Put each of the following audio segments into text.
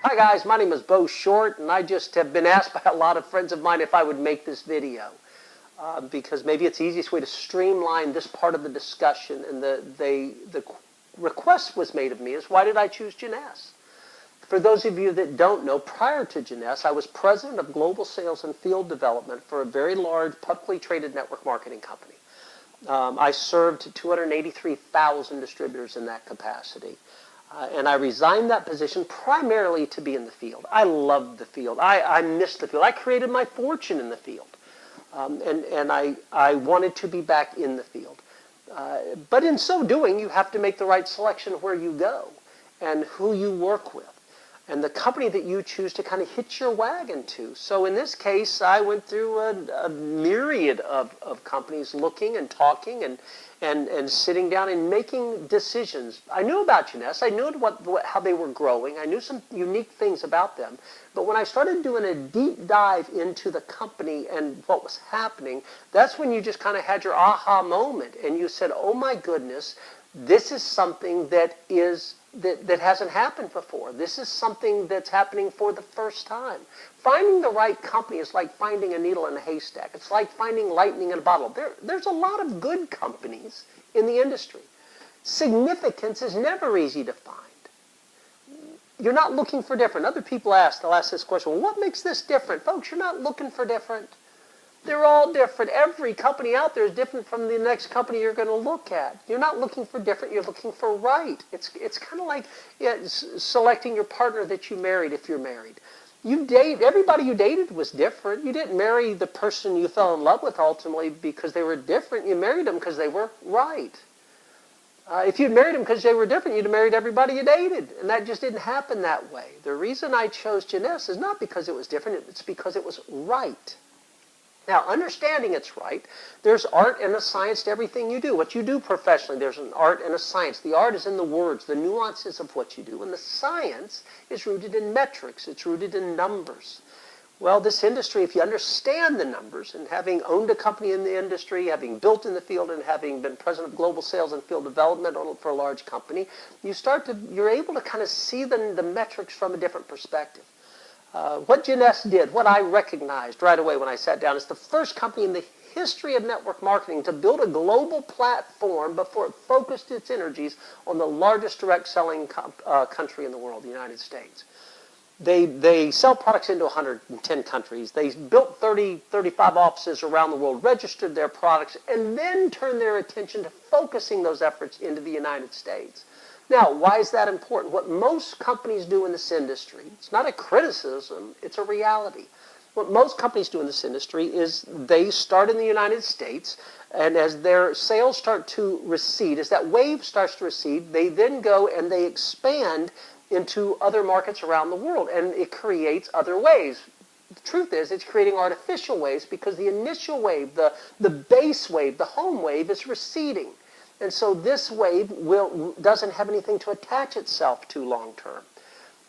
Hi guys, my name is Bo Short, and I just have been asked by a lot of friends of mine if I would make this video because maybe it's the easiest way to streamline this part of the discussion. And the request was made of me is, why did I choose Jeunesse? For those of you that don't know, prior to Jeunesse, I was president of global sales and field development for a very large publicly traded network marketing company. I served 283,000 distributors in that capacity. And I resigned that position primarily to be in the field. I loved the field. I missed the field. I created my fortune in the field. And I wanted to be back in the field. But in so doing, you have to make the right selection of where you go and who you work with and the company that you choose to kind of hitch your wagon to. So in this case, I went through a myriad of companies looking and talking and sitting down and making decisions. I knew about Jeunesse. I knew how they were growing. I knew some unique things about them. But when I started doing a deep dive into the company and what was happening, that's when you just kind of had your aha moment and you said, oh my goodness, this is something that hasn't happened before. This is something that's happening for the first time. Finding the right company is like finding a needle in a haystack. It's like finding lightning in a bottle. There's a lot of good companies in the industry. Significance is never easy to find. You're not looking for different. Other people they'll ask this question, well, what makes this different? Folks, you're not looking for different. They're all different. Every company out there is different from the next company you're going to look at. You're not looking for different. You're looking for right. It's kind of like selecting your partner that you married if you're married. Everybody you dated was different. You didn't marry the person you fell in love with ultimately because they were different. You married them because they were right. If you'd married them because they were different, you'd have married everybody you dated. And that just didn't happen that way. The reason I chose Jeunesse is not because it was different. It's because it was right. Now, understanding it's right, there's art and a science to everything you do. What you do professionally, there's an art and a science. The art is in the words, the nuances of what you do. And the science is rooted in metrics. It's rooted in numbers. Well, this industry, if you understand the numbers, and having owned a company in the industry, having built in the field, and having been president of global sales and field development for a large company, you're able to kind of see the metrics from a different perspective. What Jeunesse did, what I recognized right away when I sat down, is the first company in the history of network marketing to build a global platform before it focused its energies on the largest direct selling country in the world, the United States. They sell products into 110 countries. They built 35 offices around the world, registered their products, and then turned their attention to focusing those efforts into the United States. Now, why is that important? What most companies do in this industry, it's not a criticism, it's a reality. What most companies do in this industry is they start in the United States, and as their sales start to recede, as that wave starts to recede, they then go and they expand into other markets around the world, and it creates other waves. The truth is, it's creating artificial waves because the initial wave, the base wave, the home wave is receding. And so this wave doesn't have anything to attach itself to long term.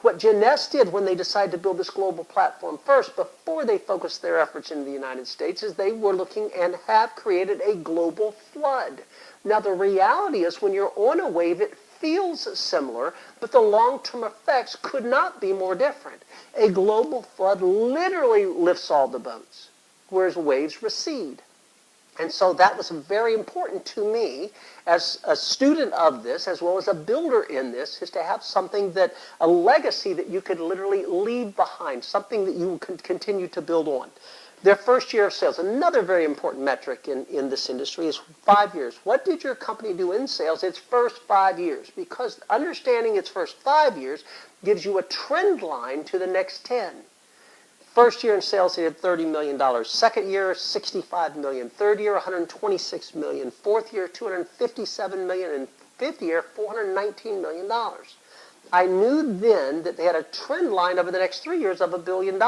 What Jeunesse did when they decided to build this global platform first, before they focused their efforts in the United States, is they were looking and have created a global flood. Now the reality is when you're on a wave, it feels similar, but the long-term effects could not be more different. A global flood literally lifts all the boats, whereas waves recede. And so that was very important to me as a student of this, as well as a builder in this, is to have something a legacy that you could literally leave behind, something that you could continue to build on. Their first year of sales, another very important metric in this industry, is 5 years. What did your company do in sales its first 5 years? Because understanding its first 5 years gives you a trend line to the next 10. First year in sales, they did $30 million. Second year, $65 million. Third year, $126 million. Fourth year, $257 million. And fifth year, $419 million. I knew then that they had a trend line over the next 3 years of $1 billion.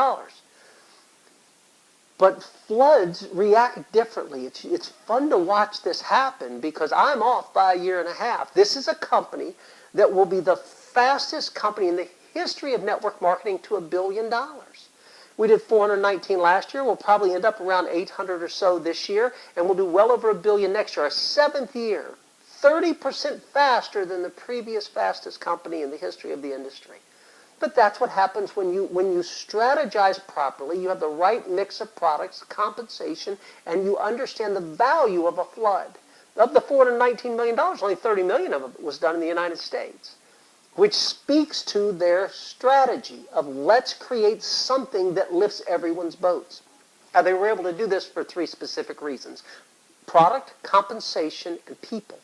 But floods react differently. It's fun to watch this happen because I'm off by a year and a half. This is a company that will be the fastest company in the history of network marketing to $1 billion. We did 419 last year. We'll probably end up around 800 or so this year, and we'll do well over $1 billion next year. Our 7th year, 30% faster than the previous fastest company in the history of the industry. But that's what happens when you strategize properly. You have the right mix of products, compensation, and you understand the value of a flood. Of the $419 million, only $30 million of it was done in the United States, which speaks to their strategy of let's create something that lifts everyone's boats. Now, they were able to do this for three specific reasons: product, compensation, and people.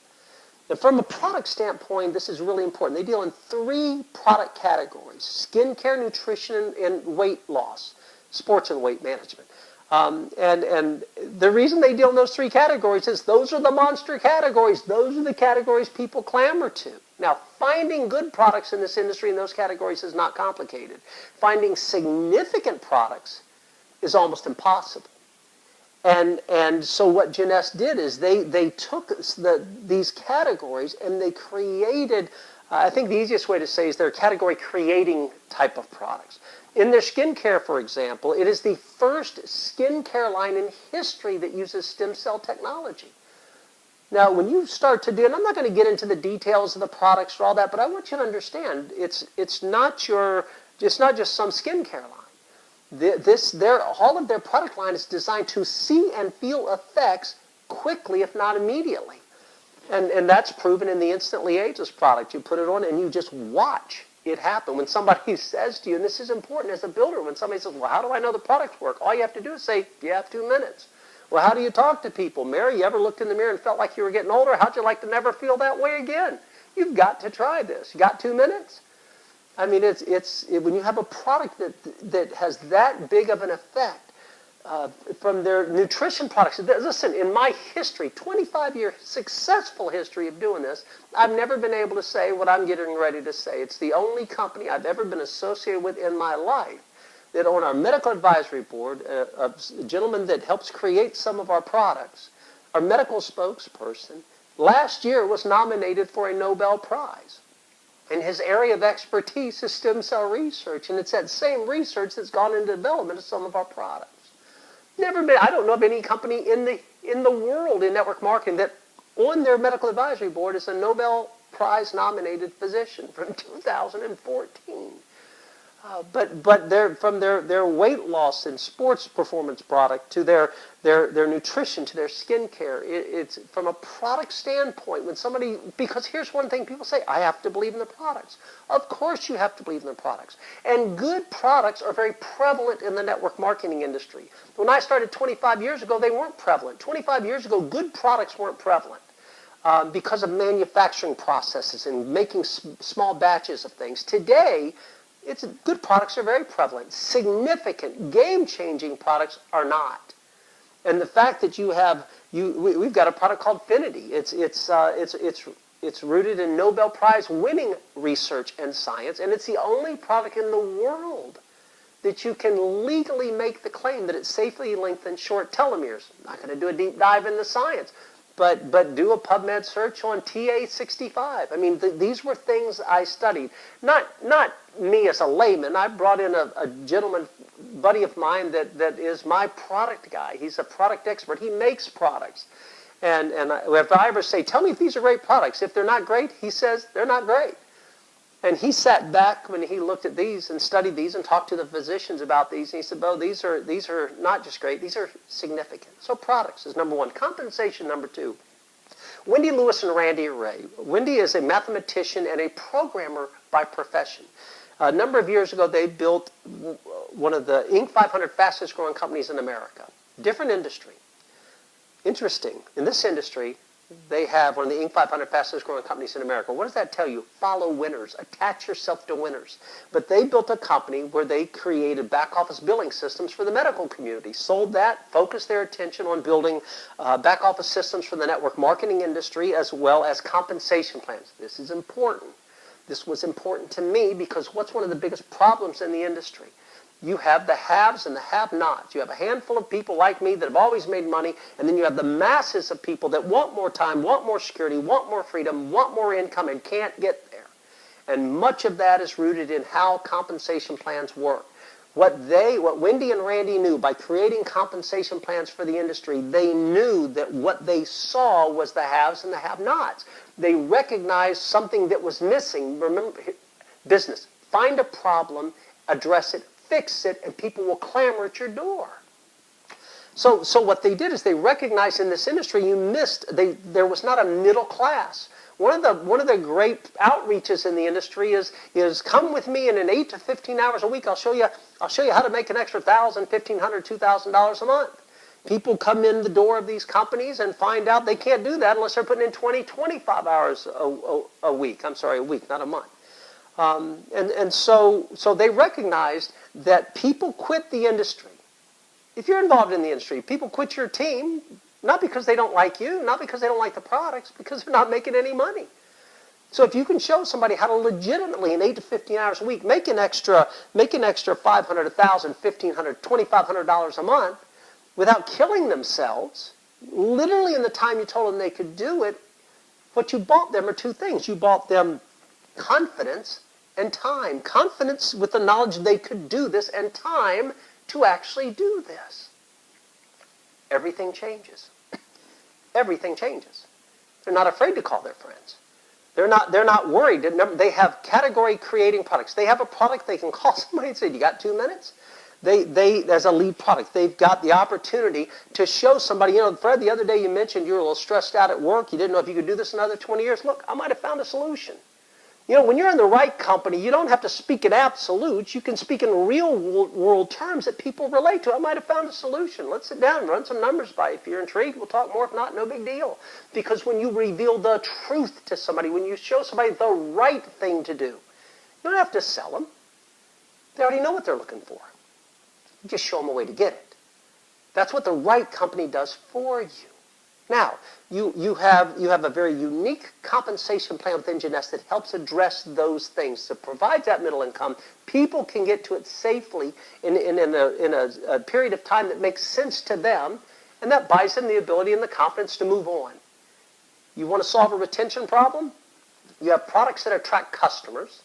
And from a product standpoint, this is really important. They deal in three product categories: skincare, nutrition, and weight loss, sports and weight management. And the reason they deal in those three categories is those are the monster categories. Those are the categories people clamor to. Now, finding good products in this industry in those categories is not complicated. Finding significant products is almost impossible. And so what Jeunesse did is they took these categories and they created, I think the easiest way to say is they're category creating type of products. In their skincare, for example, it is the first skincare line in history that uses stem cell technology. Now, when you start to do, and I'm not going to get into the details of the products or all that, but I want you to understand it's not just some skincare line. All of their product line is designed to see and feel effects quickly, if not immediately. And that's proven in the Instantly Ageless product. You put it on and you just watch it happen. When somebody says to you, and this is important as a builder, when somebody says, well, how do I know the products work? All you have to do is say, you have 2 minutes. Well, how do you talk to people? Mary, you ever looked in the mirror and felt like you were getting older? How'd you like to never feel that way again? You've got to try this. You got 2 minutes? I mean, when you have a product that has that big of an effect, from their nutrition products. Listen, in my history, 25-year successful history of doing this, I've never been able to say what I'm getting ready to say. It's the only company I've ever been associated with in my life that on our medical advisory board, a gentleman that helps create some of our products, our medical spokesperson, last year was nominated for a Nobel Prize. And his area of expertise is stem cell research, and it's that same research that's gone into development of some of our products. I don't know of any company in the world in network marketing that on their medical advisory board is a Nobel Prize nominated physician from 2014. But from their weight loss and sports performance product to their nutrition to their skincare, it's from a product standpoint. Because here's one thing people say: I have to believe in the products. Of course you have to believe in the products. And good products are very prevalent in the network marketing industry. When I started 25 years ago, they weren't prevalent. 25 years ago, good products weren't prevalent because of manufacturing processes and making small batches of things. Today, good products are very prevalent. Significant, game-changing products are not. And the fact that we've got a product called Finity. It's rooted in Nobel Prize winning research and science, and it's the only product in the world that you can legally make the claim that it safely lengthens short telomeres. I'm not going to do a deep dive in the science, but do a PubMed search on TA65. I mean, these were things I studied. Not me as a layman. I brought in a gentleman, buddy of mine, that is my product guy. He's a product expert. He makes products. And if I ever say, tell me if these are great products. If they're not great, he says they're not great. And he sat back when he looked at these and studied these and talked to the physicians about these. And he said, Bo, these are not just great. These are significant. So products is number one. Compensation, number two. Wendy Lewis and Randy Ray. Wendy is a mathematician and a programmer by profession. A number of years ago, they built one of the Inc. 500 fastest growing companies in America. Different industry. Interesting. In this industry, they have one of the Inc. 500 fastest growing companies in America. What does that tell you? Follow winners. Attach yourself to winners. But they built a company where they created back office billing systems for the medical community. Sold that, focused their attention on building back office systems for the network marketing industry as well as compensation plans. This is important. This was important to me because what's one of the biggest problems in the industry? You have the haves and the have-nots. You have a handful of people like me that have always made money, and then you have the masses of people that want more time, want more security, want more freedom, want more income, and can't get there. And much of that is rooted in how compensation plans work. What Wendy and Randy knew by creating compensation plans for the industry, they knew that what they saw was the haves and the have-nots. They recognized something that was missing. Remember, business. Find a problem, address it, fix it, and people will clamor at your door. So what they did is they recognized in this industry there was not a middle class. One of the great outreaches in the industry is come with me, and in 8 to 15 hours a week I'll show you how to make an extra $1,000, $1,500, $2,000 a month. People come in the door of these companies and find out they can't do that unless they're putting in 20, 25 hours a week. I'm sorry, a week, not a month. So they recognized that people quit the industry. If you're involved in the industry, people quit your team, not because they don't like you, not because they don't like the products, because they're not making any money. So if you can show somebody how to legitimately, in 8 to 15 hours a week, make an extra $500, $1,000, $1,500, $2,500 a month without killing themselves, literally in the time you told them they could do it, what you bought them are two things. You bought them confidence and time. Confidence with the knowledge they could do this, and time to actually do this. Everything changes. Everything changes. They're not afraid to call their friends. They're not worried. They have category creating products. They have a product they can call somebody and say, "You got 2 minutes?" As a lead product, they've got the opportunity to show somebody, Fred, the other day you mentioned you were a little stressed out at work. You didn't know if you could do this in another 20 years. Look, I might have found a solution. When you're in the right company, you don't have to speak in absolutes. You can speak in real world terms that people relate to. I might have found a solution. Let's sit down and run some numbers by. If you're intrigued, we'll talk more. If not, no big deal. Because when you reveal the truth to somebody, when you show somebody the right thing to do, you don't have to sell them. They already know what they're looking for. You just show them a way to get it. That's what the right company does for you. Now, you have a very unique compensation plan within Jeunesse that helps address those things. That provides that middle income. People can get to it safely in a period of time that makes sense to them, and that buys them the ability and the confidence to move on. You want to solve a retention problem? You have products that attract customers.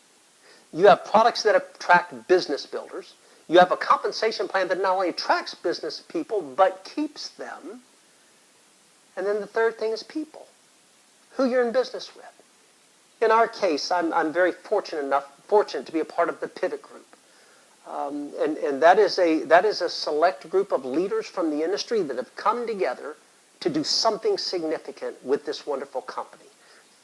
You have products that attract business builders. You have a compensation plan that not only attracts business people, but keeps them. And then the third thing is people, who you're in business with. In our case, I'm very fortunate to be a part of the Pivot Group. And that is a select group of leaders from the industry that have come together to do something significant with this wonderful company.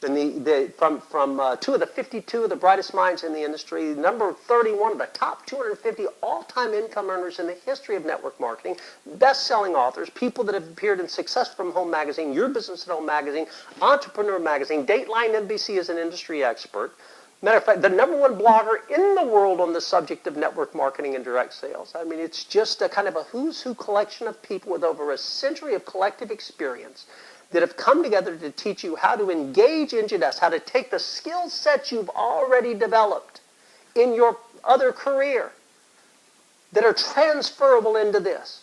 And from 2 of the 52 of the brightest minds in the industry, number 31 of the top 250 all-time income earners in the history of network marketing, best-selling authors, people that have appeared in Success from Home magazine, Your Business at Home magazine, Entrepreneur magazine, Dateline NBC as an industry expert. Matter of fact, the #1 blogger in the world on the subject of network marketing and direct sales. I mean, it's just a kind of a who's who collection of people with over a century of collective experience that have come together to teach you how to engage in Jeunesse, how to take the skill sets you've already developed in your other career that are transferable into this,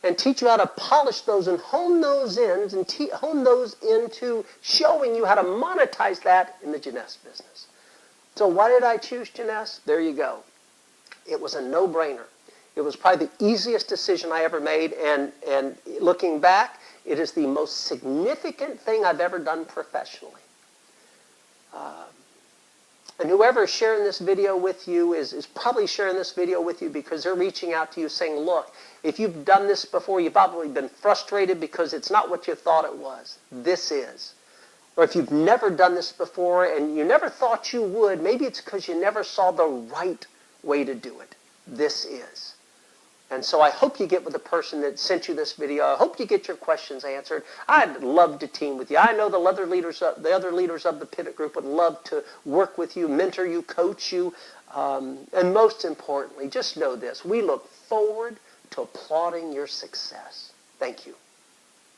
and teach you how to polish those and hone those ends and hone those into showing you how to monetize that in the Jeunesse business. So why did I choose Jeunesse? There you go. It was a no-brainer. It was probably the easiest decision I ever made, and looking back, it is the most significant thing I've ever done professionally. And whoever is sharing this video with you is probably sharing this video with you because they're reaching out to you saying, look, if you've done this before, you've probably been frustrated because it's not what you thought it was. This is. Or if you've never done this before and you never thought you would, maybe it's because you never saw the right way to do it. This is. And so I hope you get with the person that sent you this video. I hope you get your questions answered. I'd love to team with you. I know the other leaders of the Pivot Group would love to work with you, mentor you, coach you. And most importantly, just know this. We look forward to applauding your success. Thank you.